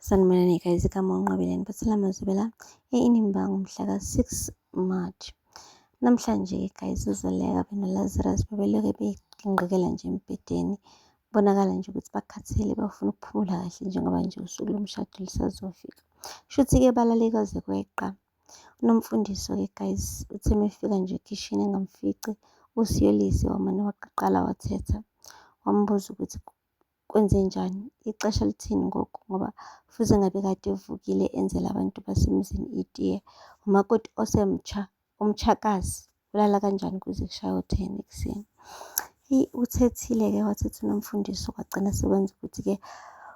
Sanibonani guys, igama uNqabeleni bathela mazibela inimba ngomhla ka-6 March. Namhlanje guys uZoleka benoLazarus bebelokhu beyingqikela nje embhedeni. Bonakala nje ukuthi bakhathele bafuna ukuphumula kahle njengoba nje usuku lomshado lisazofika. Shuthi-ke balaleke koze kweqa. Unomfundiso-ke guys uthe mefika nje ekhishini engamfici uSiyolisi wamane waqala wathetha. Wambuza ukuthi kwenze njani, ixesha lithini ngoku ngoba futhi ngabe kade evukile enzela abantu basemzini itiye. Umakoti osemtsha, umtshakazi ulala kanjani kuze kushaye u-10 ekuseni. Uthethile-ke wathetha uNomfundiso kwagcina sekwenza ukuthi-ke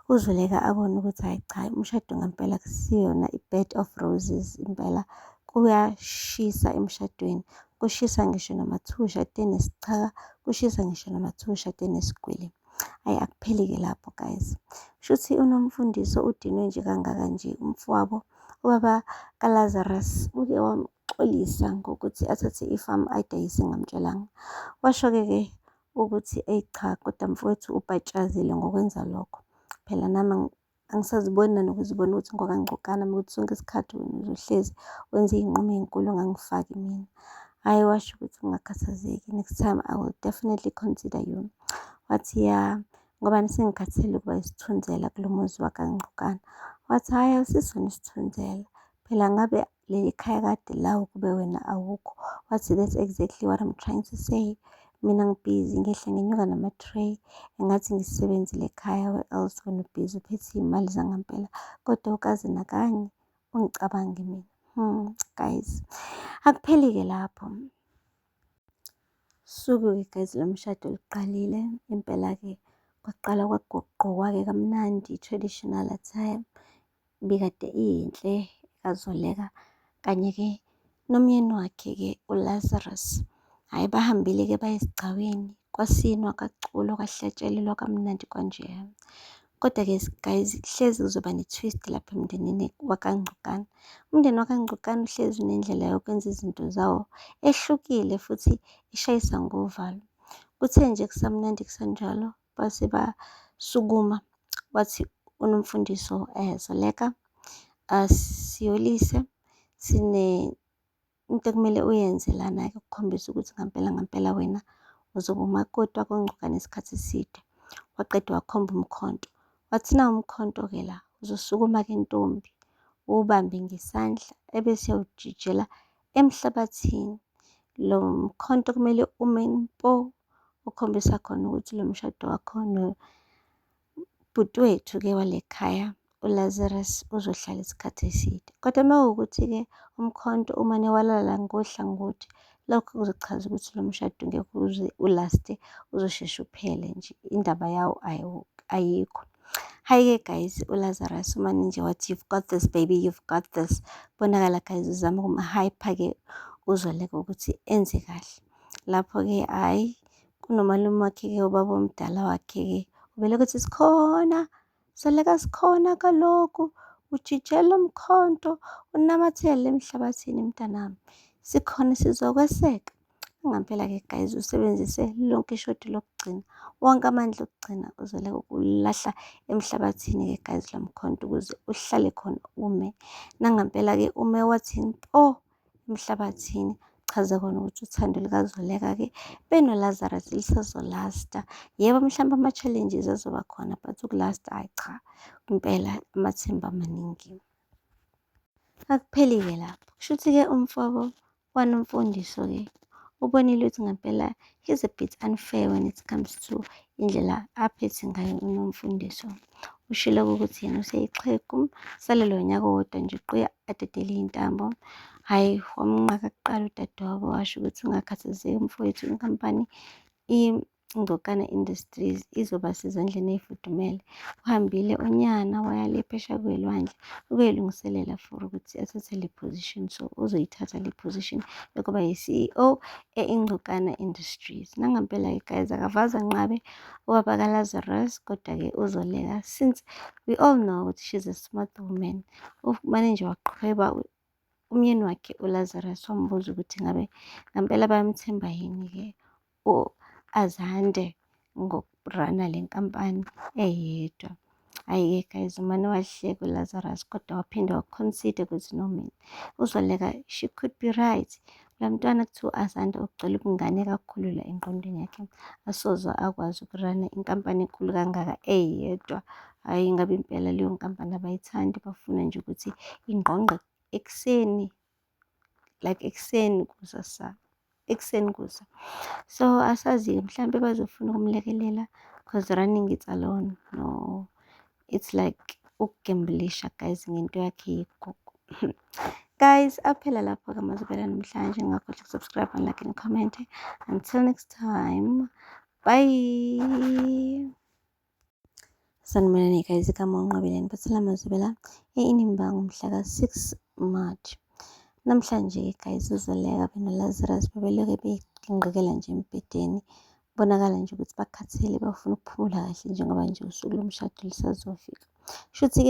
uZoleka abone ukuthi hayi cha, umshado ngampela kusiyona i-bed of roses impela. Kuyashisa emshadweni, kushisa ngisho noma-2 ushade nesichaka, kushisa ngisho noma-2 ushade nesigwili. Ayi akupheli-ke lapho guys. Shuthi uNomfundiso udinwe nje kangaka nje umfowabo ubaba kaLazarus uke wamxolisa ngokuthi athathe ifamu ayidayise ngamtshelanga. Washo-ke ukuthi cha kodwa mfowethu ubhatshazile ngokwenza lokho. Phela nami angisaziboni nanokuzibona ukuthi ngokangqokana ukuthi sonke isikhathi wena uzohlezi wenza iy'nqumo ey'nkulu ungangifaki mina. Hhayi washo ukuthi ungakhathazeki, next time I will definitely consider you. Wathi ngoba sengikhathele ukuba isithunzela kulo muzi wakangqokana. Wathi hhayi awusisona isithunzela, phela ngabe leli khaya kade lawo kube wena awukho. Wathi that's exactly what I'm trying to say. Mina ngibhizi ngehla ngenyuka nama-tray engathi ngisebenzile ekhaya where else wena ubhizi uphethe iy'mali zangampela kodwa ukaze nakanye ungicabange mina. Guys akupheli-ke lapho. Suku-ke guys lo mshado liqalile impela-ke kwaqala kwagqokwa-ke kamnandi traditional attire bikade iyinhle kaZoleka kanye-ke nomyeni wakhe-ke uLazarus. Hhayi bahambile-ke baye esigcawini kwasinwa kwaculwa kwahlatshelelwa kamnandi kwanje. Kodwa-ke guys hlezi kuzoba ne-twist lapha emndenini wakangqokana. Umndeni wakangqokana uhlezi unendlela yokwenza izinto zawo ehlukile futhi ishayisa ngovalo. Kuthe nje kusamnandi kusanjalo base basukuma wathi uNomfundiso Zoleka Siyolise into ekumele uyenze lana-ke ukukhombisa ukuthi ngampela wena uzoba umakoti wakangqokana isikhathi eside. Waqeda wakhomba umkhonto. Wathi na umkhonto-ke la uzosukuma-ke ntombi uwubambe ngesandla ebese uyawujijela emhlabathini. Lo mkhonto kumele ume mpo ukhombisa khona ukuthi lo mshado wakho nobhuti wethu-ke wale khaya uLazarus uzohlala isikhathi eside. Kodwa uma kuwukuthi-ke umkhonto umane walala ngohlangothi, lokho kuzochaza ukuthi lo mshado ngeke uze ulaste, uzosheshe uphele nje, indaba yawo ayikho. Hhayi-ke guys uLazarus umane nje wathi you've got this baby, you've got this. Bonakala guys uzama ukumhyper-ke uZoleka ukuthi enze kahle. Lapho-ke hhayi kunomalume wakhe-ke ubaba omdala wakhe-ke ubelokhu ethi sikhona Zoleka, sikhona kaloku ujijela umkhonto unamathele emhlabathini mntanami, sikhona sizokweseka. Ngampela-ke guys usebenzise lonke ishoti lokugcina, wonke amandla okugcina uZoleka ukulahla emhlabathini-ke guys lo mkhonto ukuze uhlale khona ume. Nangampela-ke ume wathi mpo emhlabathini, chaza khona ukuthi uthando lukaZoleka-ke benoLazarus lisazolasta. Yebo mhlawumbe ama-challenges azoba khona but ukulasta hayi cha, impela amathemba amaningi. Akupheli-ke lapho. Kushuthi-ke umfowabo waNomfundiso-ke ubonile ukuthi ngampela he's a bit unfair when it comes to indlela aphethe ngayo uNomfundiso. Ushilo ukuthi yena useyixhegu salelwe unyaka owodwa nje uqhuya adedele iy'ntambo. Hhayi wamnqaka kuqala udadewabo washo ukuthi ungakhathazeki mfowethu, inkampani iNgqokana Industries izoba sezandleni ey'fudumele. Uhambile unyana waya le phesheya kwey'lwandle ukuyilungiselela for ukuthi athathe le position, so uzoyithatha le position yokuba yi-CEO eNgqokana Industries. Nangampela-ke guys akavaze anqabe ubaba kaLazarus kodwa-ke uZoleka since we all know ukuthi she's a smart woman. Umane nje waqhweba umyeni wakhe uLazarus wambuza ukuthi ngampela bayamthemba yini-ke uAzande ngokurana le nkampani eyedwa. Hhayi-ke guys, umane wahleka uLazarus kodwa waphinde waconsider ukuthi no man, uZoleka she could be right. La mntwana kuthiwa Asanda ugcwele ubungane kakhulu la engqondweni yakhe. Asoze akwazi ukurana inkampani enkulu kangaka eyedwa. Hhayi, ngabe impela leyo nkampani abayithandi, bafuna nje ukuthi ingqongqe ekuseni, like ekuseni kusa ekuseni kusa. So asazi-ke mhlampe bazofuna ukumlekelela because running it alone, no, it's like ukugemblisha guys ngento yakhe yigugu. Guys, aphela lapho-ke amazwibela namhlanje. Ngakhohlwa ukusubscribe and like and comment. Until next time, bye. Sanibonani guys, igama uNqabeleni Mphathela Mazwibela. Inimba ngomhla ka-6 March. Namhlanje guys, uZoleka noLazarus bebelokhu bengqikela nje embhedeni. Bonakala nje ukuthi bakhathele, bafuna ukuphumula kahle njengoba nje usuku lomshado lisazofika. Shuthi-ke